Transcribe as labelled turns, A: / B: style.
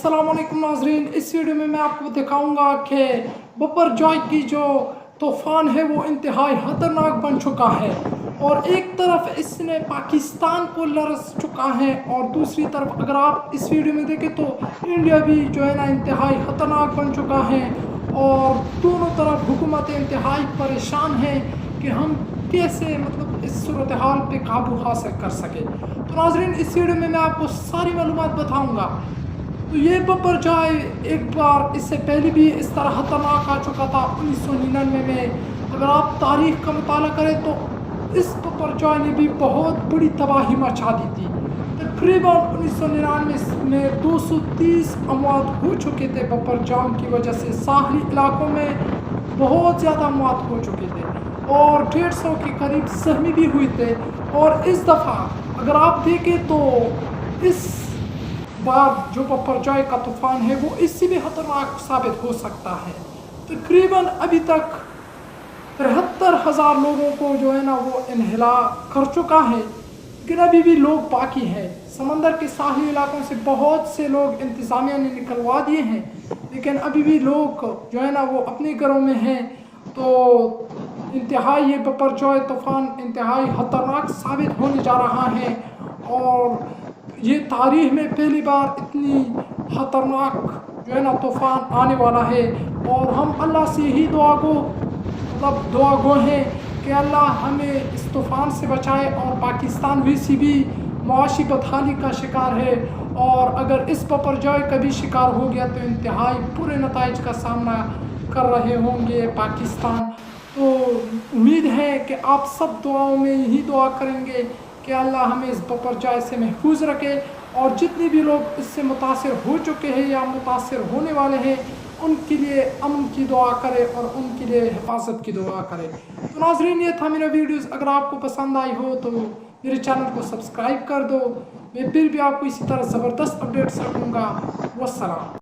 A: अस्सलाम वालेकुम नाज़रीन। इस वीडियो में मैं आपको दिखाऊंगा कि बपरजॉय की जो तूफ़ान है वो इंतहाई ख़तरनाक बन चुका है और एक तरफ इसने पाकिस्तान को लरस चुका है और दूसरी तरफ अगर आप इस वीडियो में देखें तो इंडिया भी जो है ना इंतहाई ख़तरनाक बन चुका है और दोनों तरफ हुकूमतें इंतहाई परेशान हैं कि हम कैसे मतलब इस सूरत हाल पे काबू हासिल कर सके। तो नाज़रीन इस वीडियो में मैं आपको सारी मालूमात बताऊंगा। तो ये बपरजॉय एक बार इससे पहले भी इस तरह खतरनाक आ चुका था 1999 में। अगर आप तारीख का मुताला करें तो इस बपरजॉय ने भी बहुत बड़ी तबाही मचा दी थी। तकरीबन 1999 में 230 अमवात हो चुके थे बपरजॉय की वजह से। साहली इलाकों में बहुत ज़्यादा अमवात हो चुके थे और 150 के करीब ज़ख्मी भी हुए थे। और इस दफ़ा अगर आप देखें तो इस बार जो बपरजॉय का तूफ़ान है वो इससे भी खतरनाक साबित हो सकता है। तकरीबन अभी तक 73,000 लोगों को जो है ना वो इन्हिला कर चुका है, लेकिन अभी भी लोग बाकी हैं। समंदर के साहली इलाकों से बहुत से लोग इंतज़ामिया ने निकलवा दिए हैं, लेकिन अभी भी लोग जो है ना वो अपने घरों में हैं। तो इंतहाई ये बपरजॉय तूफ़ान इंतहाई खतरनाक साबित होने जा रहा है और ये तारीख़ में पहली बार इतनी ख़तरनाक जो है ना तूफ़ान आने वाला है। और हम अल्लाह से ही दुआ गो हैं कि अल्लाह हमें इस तूफ़ान से बचाए। और पाकिस्तान वैसे भी मुआशी बदहाली का शिकार है और अगर इस बपरजॉय का भी शिकार हो गया तो इंतहाई बुरे नताइज का सामना कर रहे होंगे पाकिस्तान। तो उम्मीद है कि आप सब दुआओं में यही दुआ करेंगे कि अल्लाह हमें इस बपरजॉय से महफूज रखे और जितने भी लोग इससे मुतासिर हो चुके हैं या मुतासिर होने वाले हैं उनके लिए अमन की दुआ करें और उनके लिए हिफाजत की दुआ करें। तो नाज़रीन ये था मेरा वीडियोस। अगर आपको पसंद आई हो तो मेरे चैनल को सब्सक्राइब कर दो। मैं फिर भी आपको इसी तरह ज़बरदस्त अपडेट्स रखूँगा। वस्सलाम।